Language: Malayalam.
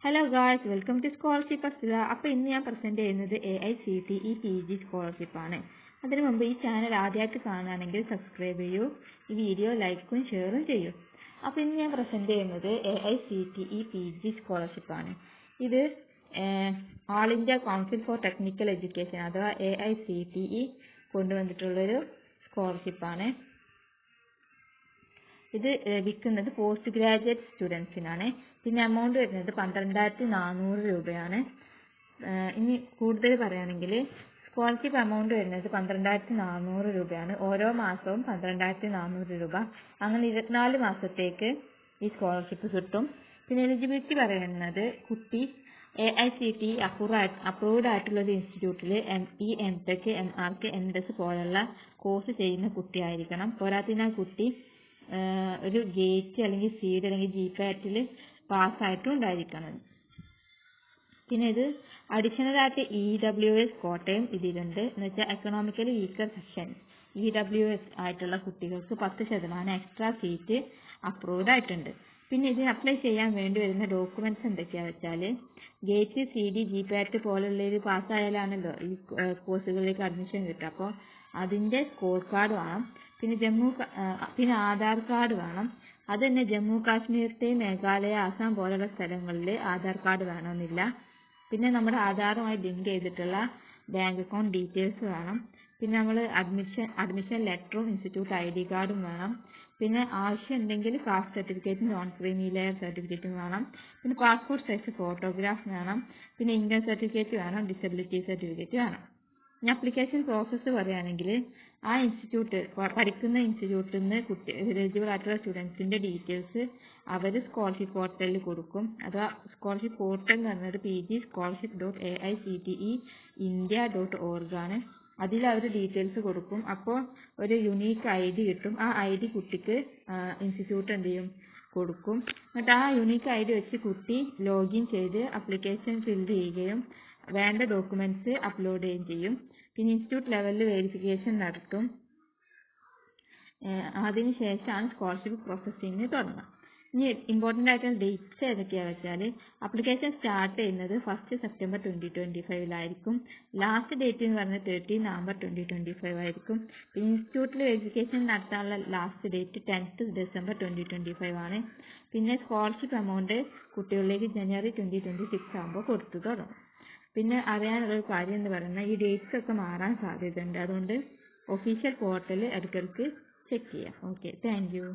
Hello guys, welcome to scholarship അസ്തിക. അപ്പോൾ ഇന്ന് ഞാൻ പ്രസന്റ് ചെയ്യുന്നത് AICTE PG സ്കോളർഷിപ്പാണ്. അതിനു മുമ്പ് ഈ ചാനൽ ആദ്യമായിട്ട് കാണുകയാണെങ്കിൽ സബ്സ്ക്രൈബ് ചെയ്യൂ, ഈ വീഡിയോ ലൈക്കും ഷെയറും ചെയ്യൂ. അപ്പോൾ ഇന്ന് ഞാൻ പ്രസന്റ് ചെയ്യുന്നത് AICTE PG സ്കോളർഷിപ്പാണ്. ഇത് all India council for technical education അഥവാ AICTE കൊണ്ടുവന്നിട്ടുള്ളൊരു സ്കോളർഷിപ്പാണ്. ഇത് ലഭിക്കുന്നത് പോസ്റ്റ് ഗ്രാജുവേറ്റ് സ്റ്റുഡൻസിനാണ്. പിന്നെ എമൗണ്ട് വരുന്നത് 12,400 രൂപയാണ്. ഇനി കൂടുതൽ പറയുകയാണെങ്കിൽ സ്കോളർഷിപ്പ് എമൗണ്ട് വരുന്നത് 12,400 രൂപയാണ്. ഓരോ മാസവും 12,400 രൂപ. അങ്ങനെ 24 മാസത്തേക്ക് ഈ സ്കോളർഷിപ്പ് കിട്ടും. പിന്നെ എലിജിബിലിറ്റി പറയുന്നത് കുട്ടി AICTE അപ്രൂവ്ഡ് ആയിട്ടുള്ള ഒരു ഇൻസ്റ്റിറ്റ്യൂട്ടിൽ ME, MTech, MArch, MDes പോലുള്ള കോഴ്സ് ചെയ്യുന്ന കുട്ടിയായിരിക്കണം. പോരാത്തതിനാൽ കുട്ടി ഒരു ഗേറ്റ് അല്ലെങ്കിൽ സീഡ് അല്ലെങ്കിൽ GPAT പാസ്സായിട്ടും ഉണ്ടായിരിക്കണം. പിന്നെ ഇത് അഡീഷണൽ ആയിട്ട് EWS കോട്ടയം ഇതിലുണ്ട്. എന്ന് വെച്ചാൽ എക്കണോമിക്കലി വീക്കർ സെക്ഷൻ EWS ആയിട്ടുള്ള കുട്ടികൾക്ക് 10% എക്സ്ട്രാ സീറ്റ് അപ്രൂവ്ഡ് ആയിട്ടുണ്ട്. പിന്നെ ഇതിന് അപ്ലൈ ചെയ്യാൻ വേണ്ടി വരുന്ന ഡോക്യുമെന്റ്സ് എന്തൊക്കെയാണെന്ന് വെച്ചാൽ ഗേറ്റ്, CD, GPAT പോലുള്ളൊരു പാസ്സായാലാണല്ലോ ഈ കോഴ്സുകളിലേക്ക് അഡ്മിഷൻ കിട്ടുക. അപ്പോൾ അതിൻ്റെ സ്കോർ കാർഡ് വേണം. പിന്നെ ആധാർ കാർഡ് വേണം. അത് തന്നെ ജമ്മു കാശ്മീരത്തെ, മേഘാലയ, ആസാം പോലുള്ള സ്ഥലങ്ങളിൽ ആധാർ കാർഡ് വേണമെന്നില്ല. പിന്നെ നമ്മുടെ ആധാറുമായി ലിങ്ക് ചെയ്തിട്ടുള്ള ബാങ്ക് അക്കൗണ്ട് ഡീറ്റെയിൽസ് വേണം. പിന്നെ നമ്മൾ അഡ്മിഷൻ ലെറ്ററും ഇൻസ്റ്റിറ്റ്യൂട്ട് ID കാർഡും വേണം. പിന്നെ ആവശ്യം ഉണ്ടെങ്കിൽ കാസ്റ്റ് സർട്ടിഫിക്കറ്റും നോൺ ക്രീമി ലെയർ സർട്ടിഫിക്കറ്റും വേണം. പിന്നെ പാസ്പോർട്ട് സൈസ് ഫോട്ടോഗ്രാഫ് വേണം. പിന്നെ ഇൻകം സർട്ടിഫിക്കറ്റ് വേണം. ഡിസബിലിറ്റി സർട്ടിഫിക്കറ്റ് വേണം. ഇനി അപ്ലിക്കേഷൻ പ്രോസസ്സ് പറയുകയാണെങ്കിൽ ആ പഠിക്കുന്ന ഇൻസ്റ്റിറ്റ്യൂട്ടിൽ നിന്ന് എലിജിബിൾ ആയിട്ടുള്ള സ്റ്റുഡൻസിന്റെ ഡീറ്റെയിൽസ് അവർ സ്കോളർഷിപ്പ് പോർട്ടലിൽ കൊടുക്കും. അഥവാ സ്കോളർഷിപ്പ് പോർട്ടൽ എന്ന് പറയുന്നത് pgscholarship.aiCTeindia.org ആണ്. അതിൽ അവർ ഡീറ്റെയിൽസ് കൊടുക്കും. അപ്പോൾ ഒരു യുണീക്ക് ID കിട്ടും. ആ ID കുട്ടിക്ക് ഇൻസ്റ്റിറ്റ്യൂട്ട് എന്ത് ചെയ്യും, കൊടുക്കും. എന്നിട്ട് ആ യുണീക്ക് ID വെച്ച് കുട്ടി ലോഗിൻ ചെയ്ത് അപ്ലിക്കേഷൻ ഫില്ല് ചെയ്യുകയും വേണ്ട ഡോക്യുമെന്റ്സ് അപ്ലോഡ് ചെയ്യുകയും ചെയ്യും. പിന്നെ ഇൻസ്റ്റിറ്റ്യൂട്ട് ലെവലിൽ വെരിഫിക്കേഷൻ നടത്തും. അതിനുശേഷമാണ് സ്കോളർഷിപ്പ് പ്രോസസ്സിംഗ് തുടങ്ങുക. ഇനി ഇമ്പോർട്ടൻ്റ് ആയിട്ടുള്ള ഡേറ്റ്സ് ഏതൊക്കെയാണെന്ന് വെച്ചാൽ അപ്ലിക്കേഷൻ സ്റ്റാർട്ട് ചെയ്യുന്നത് 1 സെപ്റ്റംബർ 2025 ലാസ്റ്റ് ഡേറ്റ് എന്ന് പറയുന്നത് 13 നവംബർ 2025 ആയിരിക്കും. പിന്നെ ഇൻസ്റ്റിറ്റ്യൂട്ടിൽ വെരിഫിക്കേഷൻ നടത്താനുള്ള ലാസ്റ്റ് ഡേറ്റ് 10th December 2025 ആണ്. പിന്നെ സ്കോളർഷിപ്പ് എമൗണ്ട് കുട്ടികളിലേക്ക് January 2026 ആകുമ്പോൾ കൊടുത്തു തുടങ്ങും. പിന്നെ അറിയാനുള്ളൊരു കാര്യം എന്ന് പറയുന്നത് ഈ ഡേറ്റ്സ് ഒക്കെ മാറാൻ സാധ്യതയുണ്ട്. അതുകൊണ്ട് ഒഫീഷ്യൽ പോർട്ടൽ ഇടയ്ക്കിടയ്ക്ക് ചെക്ക് ചെയ്യാം. Okay, thank you.